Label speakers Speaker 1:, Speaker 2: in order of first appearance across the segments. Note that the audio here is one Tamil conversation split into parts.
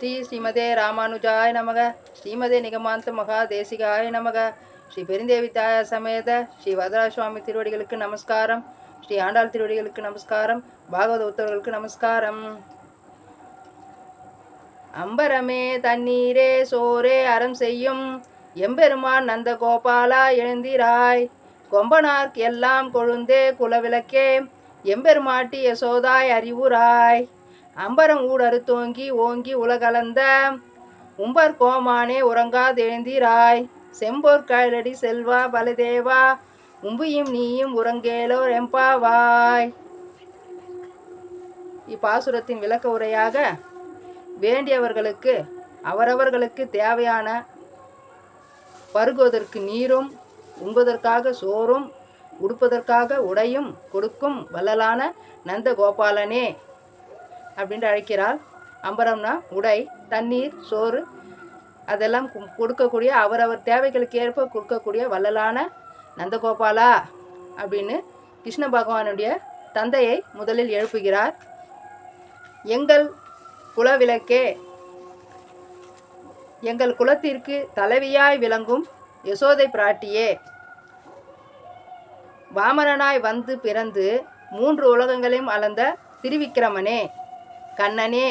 Speaker 1: ஸ்ரீமதே ராமானுஜாய நமக. ஸ்ரீமதே நிகமாந்த மகாதேசிகாய நமக. ஸ்ரீ பெருந்தேவி தாயார் சமேத ஸ்ரீ வரதராஜசுவாமி திருவடிகளுக்கு நமஸ்காரம். ஸ்ரீ ஆண்டாள் திருவடிகளுக்கு நமஸ்காரம். பாகவத உத்தவர்களுக்கு நமஸ்காரம். அம்பரமே தண்ணீரே சோரே அறம் செய்யும் எம்பெருமான் நந்த கோபாலா எழுந்திராய். கொம்பனார்க்கு எல்லாம் கொழுந்தே குலவிளக்கே எம்பெருமாட்டி யசோதாய் அறிவுராய். அம்பரம் ஊடறு தோங்கி ஓங்கி உலகளந்த உம்பர் கோமானே உறங்காதெழுந்திராய். செம்பொற் கழலடி செல்வா பலதேவா உம்பியும் நீயும் உறங்கேலோ எம்பாவாய். இப்பாசுரத்தின் விளக்க உரையாக, வேண்டியவர்களுக்கு அவரவர்களுக்கு தேவையான பருகுவதற்கு நீரும், உண்பதற்காக சோறும், உடுப்பதற்காக உடையும் கொடுக்கும் வள்ளலான நந்த கோபாலனே அப்படின்ட்டு அழைக்கிறார். அம்பரம்னா உடை, தண்ணீர், சோறு அதெல்லாம் கொடுக்கக்கூடிய, அவரவர் தேவைகளுக்கு ஏற்ப கொடுக்கக்கூடிய வள்ளலான நந்தகோபாலா அப்படின்னு கிருஷ்ண பகவானுடைய தந்தையை முதலில் எழுப்புகிறார். எங்கள் குலவிளக்கே, எங்கள் குலத்திற்கு தலைவியாய் விளங்கும் யசோதை பிராட்டியே, வாமரனாய் வந்து பிறந்து 3 உலகங்களையும் அளந்த திருவிக்கிரமனே, கண்ணனே,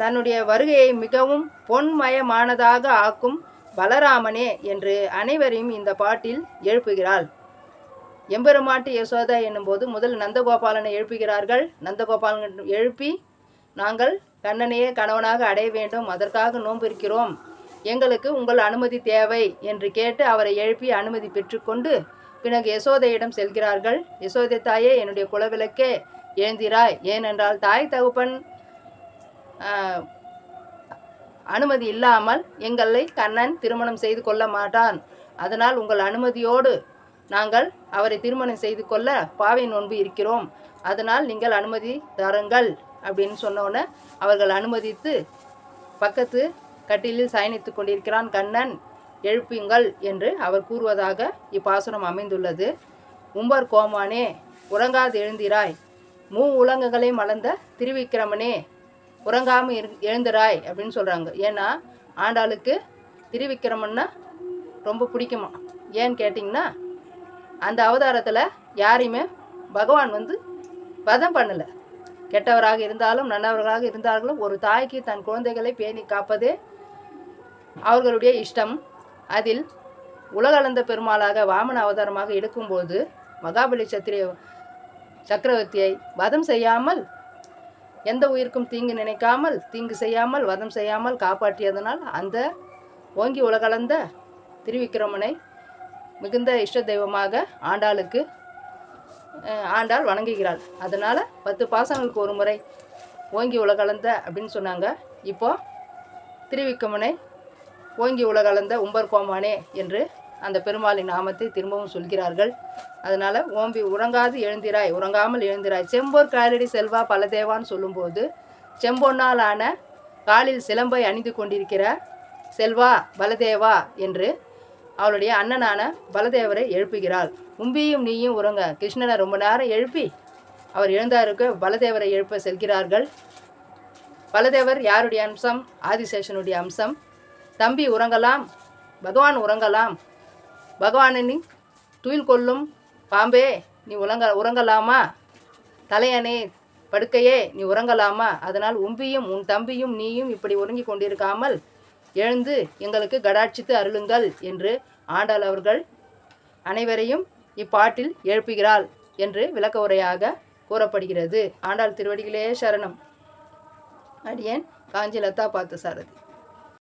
Speaker 1: தன்னுடைய வருகையை மிகவும் பொன்மயமானதாக ஆக்கும் பலராமனே என்று அனைவரையும் இந்த பாட்டில் எழுப்புகிறாள். எம்பெருமாட்டி யசோதா என்னும்போது முதல் நந்தகோபாலனை எழுப்புகிறார்கள். நந்தகோபாலன் எழுப்பி, நாங்கள் கண்ணனையே கணவனாக அடைய வேண்டும், அதற்காக நோம்பிருக்கிறோம், எங்களுக்கு உங்கள் அனுமதி தேவை என்று கேட்டு அவரை எழுப்பி அனுமதி பெற்றுக்கொண்டு பிறகு யசோதையிடம் செல்கிறார்கள். யசோதை தாயே, என்னுடைய குலவிளக்கே எழுந்திராய். ஏனென்றால் தாய் தகப்பன் அனுமதி இல்லாமல் எங்களை கண்ணன் திருமணம் செய்து கொள்ள மாட்டான். அதனால் உங்கள் அனுமதியோடு நாங்கள் அவரை திருமணம் செய்து கொள்ள பாவை நோன்பு இருக்கிறோம். அதனால் நீங்கள் அனுமதி தருங்கள் அப்படின்னு சொன்னோன்னே அவர்கள் அனுமதித்து பக்கத்து கட்டிலில் சயனித்து கொண்டிருக்கிறான் கண்ணன். எழுப்புங்கள் என்று அவர் கூறுவதாக இப்பாசுரம் அமைந்துள்ளது. உம்பர் கோமானே உறங்காது எழுந்திராய். உலகங்களை மலர்ந்த திருவிக்கிரமனே உறங்காமல் எழுந்திராய் அப்படின்னு சொல்கிறாங்க. ஏன்னா ஆண்டாளுக்கு திருவிக்கிரமன்னா ரொம்ப பிடிக்குமா. ஏன்னு கேட்டிங்கன்னா, அந்த அவதாரத்தில் யாரையுமே பகவான் வதம் பண்ணலை. கெட்டவராக இருந்தாலும் நல்லவர்களாக இருந்தார்களும் ஒரு தாய்க்கு தன் குழந்தைகளை பேணி காப்பதே அவர்களுடைய இஷ்டம். அதில் உலகளந்த பெருமாளாக வாமன அவதாரமாக எடுக்கும்போது மகாபலி சக்கரவர்த்தியை வதம் செய்யாமல், எந்த உயிருக்கும் தீங்கு நினைக்காமல், தீங்கு செய்யாமல், வதம் செய்யாமல் காப்பாற்றியதனால் அந்த ஓங்கி உலகளந்த திருவிக்கிரமனை மிகுந்த இஷ்ட தெய்வமாக ஆண்டாள் வணங்குகிறாள். அதனால் 10 பாசங்களுக்கு ஒரு முறை ஓங்கி உலகளந்த அப்படின்னு சொன்னாங்க. இப்போது திருவிக்கிரமனை ஓங்கி உலகளந்த உம்பர் கோமானே என்று அந்த பெருமாளின் நாமத்தை திரும்பவும் சொல்கிறார்கள். அதனால் ஓம்பி உறங்காது எழுந்திராய், உறங்காமல் எழுந்திராய். செம்பொற் காலடி செல்வா பலதேவான்னு சொல்லும்போது செம்பொன்னால் ஆன காலில் சிலம்பை அணிந்து கொண்டிருக்கிற செல்வா பலதேவா என்று அவளுடைய அண்ணனான பலதேவரை எழுப்புகிறாள். உம்பியும் நீயும் உறங்க. கிருஷ்ணனை ரொம்ப நேரம் எழுப்பி அவர் எழுந்தாருக்கு பலதேவரை எழுப்ப செல்கிறார்கள். பலதேவர் யாருடைய அம்சம்? ஆதிசேஷனுடைய அம்சம். தம்பி உறங்கலாம், பகவான் உறங்கலாம், பகவானின் துயில் கொள்ளும் பாம்பே நீ உறங்கலாமா, தலையணே படுக்கையே நீ உறங்கலாமா, அதனால் உம்பியும் உன் தம்பியும் நீயும் இப்படி உறங்கி கொண்டிருக்காமல் எழுந்து எங்களுக்கு கடாட்சித்து அருளுங்கள் என்று ஆண்டாள் அவர்கள் அனைவரையும் இப்பாட்டில் எழுப்புகிறாள் என்று விளக்க உரையாக கூறப்படுகிறது. ஆண்டாள் திருவடிகளே சரணம். அடியேன் காஞ்சி லதா பார்த்தசாரதி.